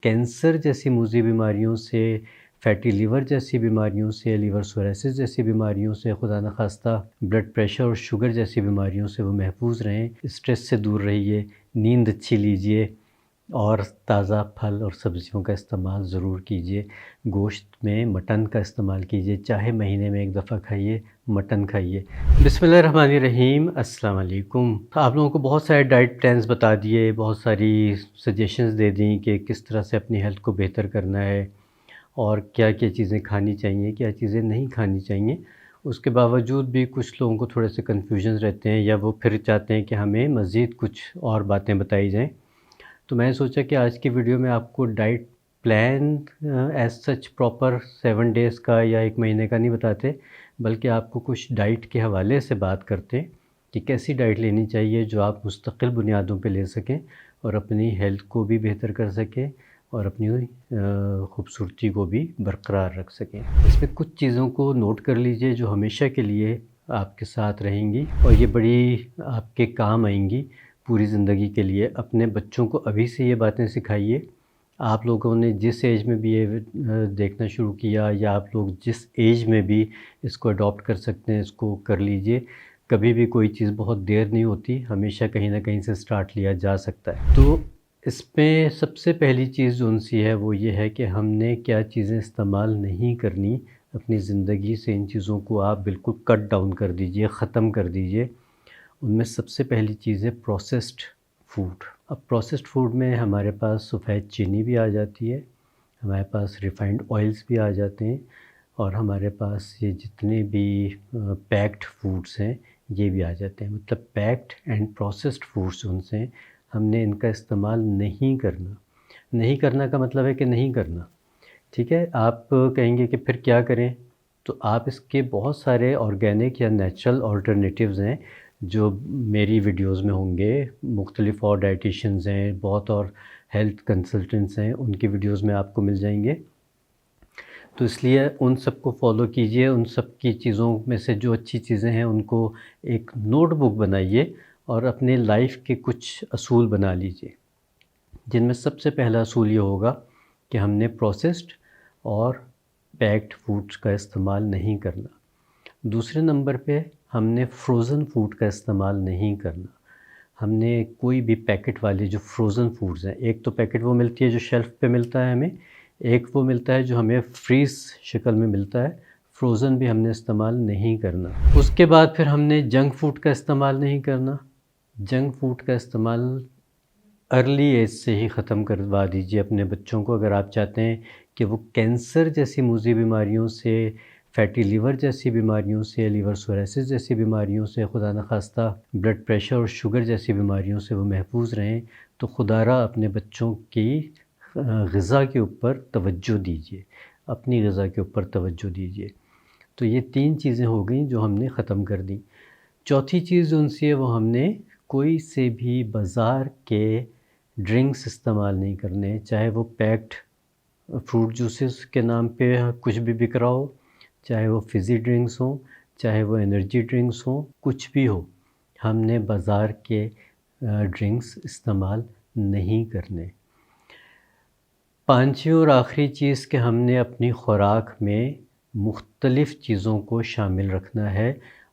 Cancer جیسی موذی بیماریوں سے، فیٹی لیور جیسی بیماریوں سے، لیور سوریسس جیسی بیماریوں سے، خدا نخواستہ بلڈ پریشر اور شوگر جیسی بیماریوں سے وہ محفوظ رہیں۔ اسٹریس سے دور رہیے، نیند اچھی لیجئے اور تازہ پھل اور سبزیوں کا استعمال ضرور کیجئے۔ گوشت میں مٹن کا استعمال کیجئے، چاہے مہینے میں ایک دفعہ کھائیے، مٹن کھائیے۔ بسم اللہ الرحمن الرحیم۔ السلام علیکم۔ آپ لوگوں کو بہت سارے ڈائٹ پلانز بتا دیے، بہت ساری سجیشنز دے دیں کہ کس طرح سے اپنی ہیلتھ کو بہتر کرنا ہے اور کیا کیا چیزیں کھانی چاہیے، کیا چیزیں نہیں کھانی چاہیے۔ اس کے باوجود بھی کچھ لوگوں کو تھوڑے سے کنفیوژنز رہتے ہیں، یا وہ پھر چاہتے ہیں کہ ہمیں مزید کچھ اور باتیں بتائی جائیں۔ تو میں نے سوچا کہ آج کی ویڈیو میں آپ کو diet plan as such proper 7 days کا یا ایک مہینے کا نہیں بتاتے، بلکہ آپ کو کچھ ڈائٹ کے حوالے سے بات کرتے ہیں کہ کیسی ڈائٹ لینی چاہیے جو آپ مستقل بنیادوں پہ لے سکیں اور اپنی ہیلتھ کو بھی بہتر کر سکیں اور اپنی خوبصورتی کو بھی برقرار رکھ سکیں۔ اس میں کچھ چیزوں کو نوٹ کر لیجئے جو ہمیشہ کے لیے آپ کے ساتھ رہیں گی اور یہ بڑی آپ کے کام آئیں گی پوری زندگی کے لیے۔ اپنے بچوں کو ابھی سے یہ باتیں سکھائیے۔ آپ لوگوں نے جس ایج میں بھی یہ دیکھنا شروع کیا، یا آپ لوگ جس ایج میں بھی اس کو اڈاپٹ کر سکتے ہیں، اس کو کر لیجئے۔ کبھی بھی کوئی چیز بہت دیر نہیں ہوتی، ہمیشہ کہیں نہ کہیں سے سٹارٹ لیا جا سکتا ہے۔ تو اس میں سب سے پہلی چیز جو ان سی ہے وہ یہ ہے کہ ہم نے کیا چیزیں استعمال نہیں کرنی اپنی زندگی سے۔ ان چیزوں کو آپ بالکل کٹ ڈاؤن کر دیجئے، ختم کر دیجئے۔ ان میں سب سے پہلی چیز ہے پروسیسڈ فوڈ۔ اب پروسیسڈ فوڈ میں ہمارے پاس سفید چینی بھی آ جاتی ہے، ہمارے پاس ریفائنڈ آئلز بھی آ جاتے ہیں، اور ہمارے پاس یہ جتنے بھی پیکڈ فوڈز ہیں یہ بھی آ جاتے ہیں۔ مطلب پیکڈ اینڈ پروسیسڈ فوڈز ان سے ہم نے ان کا استعمال نہیں کرنا۔ نہیں کرنا کا مطلب ہے کہ نہیں کرنا، ٹھیک ہے؟ آپ کہیں گے کہ پھر کیا کریں؟ تو آپ اس کے بہت سارے آرگینک یا نیچرل آلٹرنیٹیوز ہیں جو میری ویڈیوز میں ہوں گے۔ مختلف اور ڈائٹیشنز ہیں، بہت اور ہیلتھ کنسلٹنٹس ہیں، ان کی ویڈیوز میں آپ کو مل جائیں گے۔ تو اس لیے ان سب کو فالو کیجئے۔ ان سب کی چیزوں میں سے جو اچھی چیزیں ہیں ان کو ایک نوٹ بک بنائیے اور اپنے لائف کے کچھ اصول بنا لیجئے، جن میں سب سے پہلا اصول یہ ہوگا کہ ہم نے پروسیسڈ اور پیکڈ فوڈز کا استعمال نہیں کرنا۔ دوسرے نمبر پہ ہم نے فروزن فوڈ کا استعمال نہیں کرنا۔ ہم نے کوئی بھی پیکٹ والے جو فروزن فوڈز ہیں، ایک تو پیکٹ وہ ملتی ہے جو شیلف پہ ملتا ہے ہمیں، ایک وہ ملتا ہے جو ہمیں فریز شکل میں ملتا ہے۔ فروزن بھی ہم نے استعمال نہیں کرنا۔ اس کے بعد پھر ہم نے جنک فوڈ کا استعمال نہیں کرنا۔ جنک فوڈ کا استعمال ارلی ایج سے ہی ختم کروا دیجیے اپنے بچوں کو، اگر آپ چاہتے ہیں کہ وہ کینسر جیسی موذی بیماریوں سے، فیٹی لیور جیسی بیماریوں سے، لیور سوریسس جیسی بیماریوں سے، خدا نخواستہ بلڈ پریشر اور شوگر جیسی بیماریوں سے وہ محفوظ رہیں، تو خدا را اپنے بچوں کی غذا کے اوپر توجہ دیجیے، اپنی غذا کے اوپر توجہ دیجیے۔ تو یہ 3 چیزیں ہو گئیں جو ہم نے ختم کر دیں۔ چوتھی چیز جو ان سے ہے وہ ہم نے کوئی سے بھی بازار کے ڈرنکس استعمال نہیں کرنے، چاہے وہ پیکڈ فروٹ جوسز کے نام پہ کچھ بھی بک رہا ہو، چاہے وہ فزی ڈرنکس ہوں، چاہے وہ انرجی ڈرنکس ہوں، کچھ بھی ہو، ہم نے بازار کے ڈرنکس استعمال نہیں کرنے۔ پانچویں اور آخری چیز کہ ہم نے اپنی خوراک میں مختلف چیزوں کو شامل رکھنا ہے،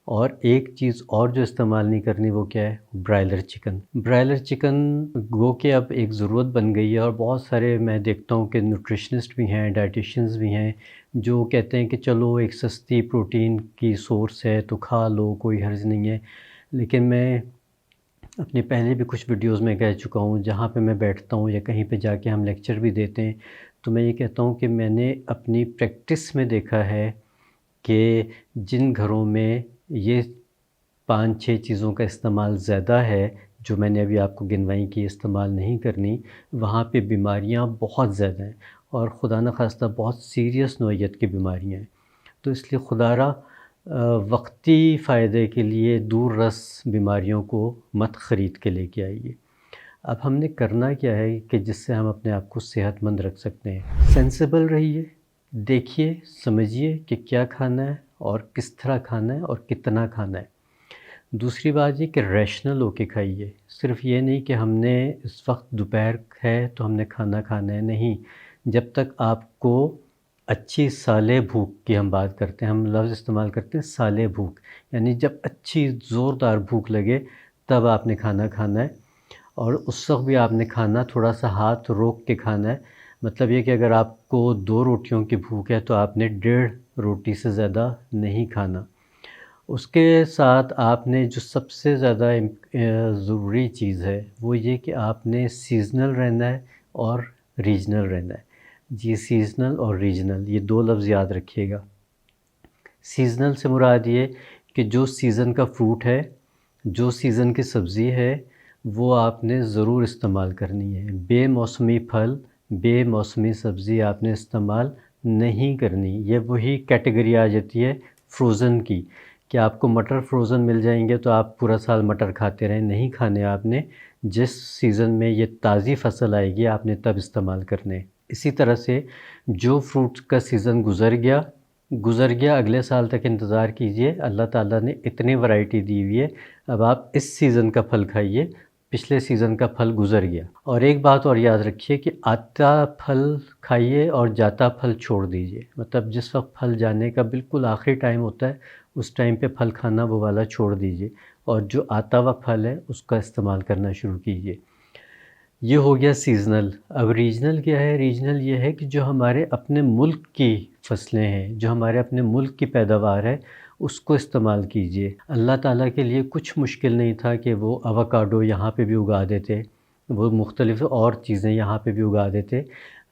اور ایک چیز اور جو استعمال نہیں کرنی وہ کیا ہے؟ Broiler chicken. برائلر چکن گو کہ اب ایک ضرورت بن گئی ہے، اور بہت سارے میں دیکھتا ہوں کہ نیوٹریشنسٹ بھی ہیں، ڈائٹیشنز بھی ہیں جو کہتے ہیں کہ چلو ایک سستی پروٹین کی سورس ہے تو کھا لو، کوئی حرج نہیں ہے۔ لیکن میں اپنے پہلے بھی کچھ ویڈیوز میں کہہ چکا ہوں، جہاں پہ میں بیٹھتا ہوں یا کہیں پہ جا کے ہم لیکچر بھی دیتے ہیں، تو میں یہ کہتا ہوں کہ میں نے اپنی پریکٹس میں دیکھا ہے کہ جن گھروں میں یہ 5-6 چیزوں کا استعمال زیادہ ہے، جو میں نے ابھی آپ کو گنوائی کہ استعمال نہیں کرنی، وہاں پہ بیماریاں بہت زیادہ ہیں، اور خدا نخواستہ بہت سیریس نوعیت کی بیماریاں ہیں۔ تو اس لیے خدا را وقتی فائدے کے لیے دور رس بیماریوں کو مت خرید کے لے کے آئیے۔ اب ہم نے کرنا کیا ہے کہ جس سے ہم اپنے آپ کو صحت مند رکھ سکتے ہیں؟ سینسیبل رہیے، دیکھیے سمجھیے کہ کیا کھانا ہے اور کس طرح کھانا ہے اور کتنا کھانا ہے۔ دوسری بات یہ کہ ریشنل ہو کے کھائیے، صرف یہ نہیں کہ ہم نے اس وقت دوپہر ہے تو ہم نے کھانا کھانا ہے، نہیں، جب تک آپ کو اچھی سالے بھوک کی ہم بات کرتے ہیں، ہم لفظ استعمال کرتے ہیں سالے بھوک، یعنی جب اچھی زوردار بھوک لگے تب آپ نے کھانا کھانا ہے، اور اس وقت بھی آپ نے کھانا تھوڑا سا ہاتھ روک کے کھانا ہے، مطلب یہ کہ اگر آپ کو 2 روٹیوں کی بھوک ہے تو آپ نے 1.5 روٹی سے زیادہ نہیں کھانا۔ اس کے ساتھ آپ نے جو سب سے زیادہ ضروری چیز ہے وہ یہ کہ آپ نے سیزنل رہنا ہے اور ریجنل رہنا ہے۔ جی، سیزنل اور ریجنل یہ 2 لفظ یاد رکھیے گا۔ سیزنل سے مراد یہ کہ جو سیزن کا فروٹ ہے، جو سیزن کی سبزی ہے، وہ آپ نے ضرور استعمال کرنی ہے۔ بے موسمی پھل، بے موسمی سبزی آپ نے استعمال نہیں کرنی۔ یہ وہی کیٹیگری آ جاتی ہے فروزن کی، کہ آپ کو مٹر فروزن مل جائیں گے تو آپ پورا سال مٹر کھاتے رہیں، نہیں کھانے آپ نے۔ جس سیزن میں یہ تازی فصل آئے گی آپ نے تب استعمال کرنے۔ اسی طرح سے جو فروٹ کا سیزن گزر گیا، اگلے سال تک انتظار کیجئے، اللہ تعالیٰ نے اتنی ورائٹی دی ہوئی ہے، اب آپ اس سیزن کا پھل کھائیے، پچھلے سیزن کا پھل گزر گیا۔ اور ایک بات اور یاد رکھیے کہ آتا پھل کھائیے اور جاتا پھل چھوڑ دیجئے، مطلب جس وقت پھل جانے کا بالکل آخری ٹائم ہوتا ہے اس ٹائم پہ پھل کھانا وہ والا چھوڑ دیجئے، اور جو آتا ہوا پھل ہے اس کا استعمال کرنا شروع کیجئے۔ یہ ہو گیا سیزنل۔ اب ریجنل کیا ہے؟ ریجنل یہ ہے کہ جو ہمارے اپنے ملک کی فصلیں ہیں، جو ہمارے اپنے ملک کی پیداوار ہے، اس کو استعمال کیجئے۔ اللہ تعالیٰ کے لیے کچھ مشکل نہیں تھا کہ وہ اووکاڈو یہاں پہ بھی اگا دیتے، وہ مختلف اور چیزیں یہاں پہ بھی اگا دیتے۔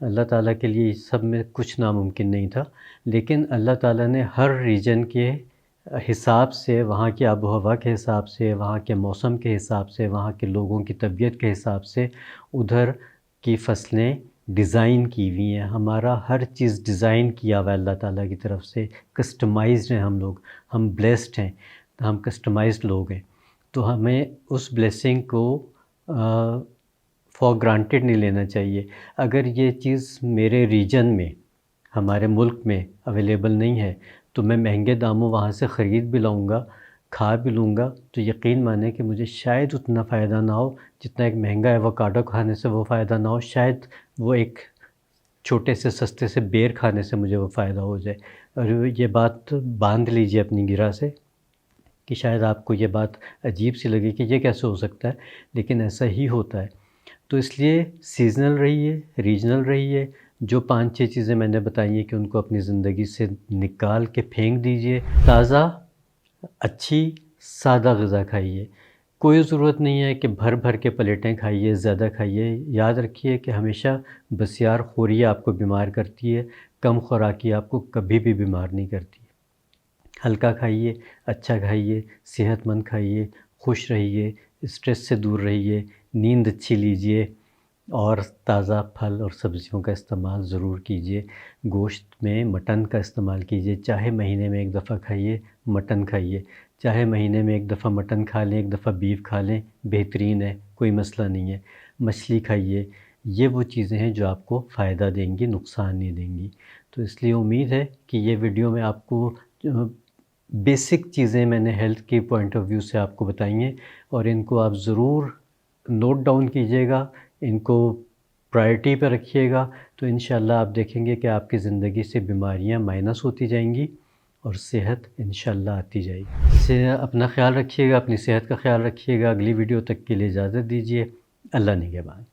اللہ تعالیٰ کے لیے اس سب میں کچھ ناممکن نہیں تھا، لیکن اللہ تعالیٰ نے ہر ریجن کے حساب سے، وہاں کی آب و ہوا کے حساب سے، وہاں کے موسم کے حساب سے، وہاں کے لوگوں کی طبیعت کے حساب سے ادھر کی فصلیں ڈیزائن کی ہوئی ہیں۔ ہمارا ہر چیز ڈیزائن کیا ہوا ہے اللہ تعالیٰ کی طرف سے، کسٹمائزڈ ہیں ہم لوگ، ہم بلیسڈ ہیں، ہم کسٹمائزڈ لوگ ہیں، تو ہمیں اس بلیسنگ کو فار گرانٹیڈ نہیں لینا چاہیے۔ اگر یہ چیز میرے ریجن میں، ہمارے ملک میں اویلیبل نہیں ہے تو میں مہنگے داموں وہاں سے خرید بھی لاؤں گا، کھا بھی لوں گا، تو یقین مانیں کہ مجھے شاید اتنا فائدہ نہ ہو جتنا ایک مہنگا ایووکاڈو کھانے سے وہ فائدہ نہ ہو، شاید وہ ایک چھوٹے سے سستے سے بیر کھانے سے مجھے وہ فائدہ ہو جائے۔ اور یہ بات باندھ لیجئے اپنی گرہ سے، کہ شاید آپ کو یہ بات عجیب سی لگے کہ یہ کیسے ہو سکتا ہے، لیکن ایسا ہی ہوتا ہے۔ تو اس لیے سیزنل رہیے، ریجنل رہیے، جو 5-6 چیزیں میں نے بتائی ہیں کہ ان کو اپنی زندگی سے نکال کے پھینک دیجئے۔ تازہ، اچھی، سادہ غذا کھائیے۔ کوئی ضرورت نہیں ہے کہ بھر بھر کے پلیٹیں کھائیے، زیادہ کھائیے۔ یاد رکھیے کہ ہمیشہ بسیار خوری آپ کو بیمار کرتی ہے، کم خوراکی آپ کو کبھی بھی بیمار نہیں کرتی۔ ہلکا کھائیے، اچھا کھائیے، صحت مند کھائیے، خوش رہیے، اسٹریس سے دور رہیے، نیند اچھی لیجئے، اور تازہ پھل اور سبزیوں کا استعمال ضرور کیجئے۔ گوشت میں مٹن کا استعمال کیجئے، چاہے مہینے میں ایک دفعہ کھائیے، مٹن کھائیے، چاہے مہینے میں ایک دفعہ مٹن کھا لیں، ایک دفعہ بیف کھا لیں، بہترین ہے، کوئی مسئلہ نہیں ہے۔ مچھلی کھائیے، یہ وہ چیزیں ہیں جو آپ کو فائدہ دیں گی، نقصان نہیں دیں گی۔ تو اس لیے امید ہے کہ یہ ویڈیو میں آپ کو بیسک چیزیں میں نے ہیلتھ کی پوائنٹ آف ویو سے آپ کو بتائی ہیں، اور ان کو آپ ضرور نوٹ ڈاؤن کیجئے گا، ان کو پرائرٹی پہ رکھیے گا، تو انشاءاللہ آپ دیکھیں گے کہ آپ کی زندگی سے بیماریاں مائنس ہوتی جائیں گی اور صحت انشاءاللہ آتی جائے گی۔ اس سے اپنا خیال رکھیے گا، اپنی صحت کا خیال رکھیے گا۔ اگلی ویڈیو تک کے لیے اجازت دیجیے۔ اللہ نگہبان۔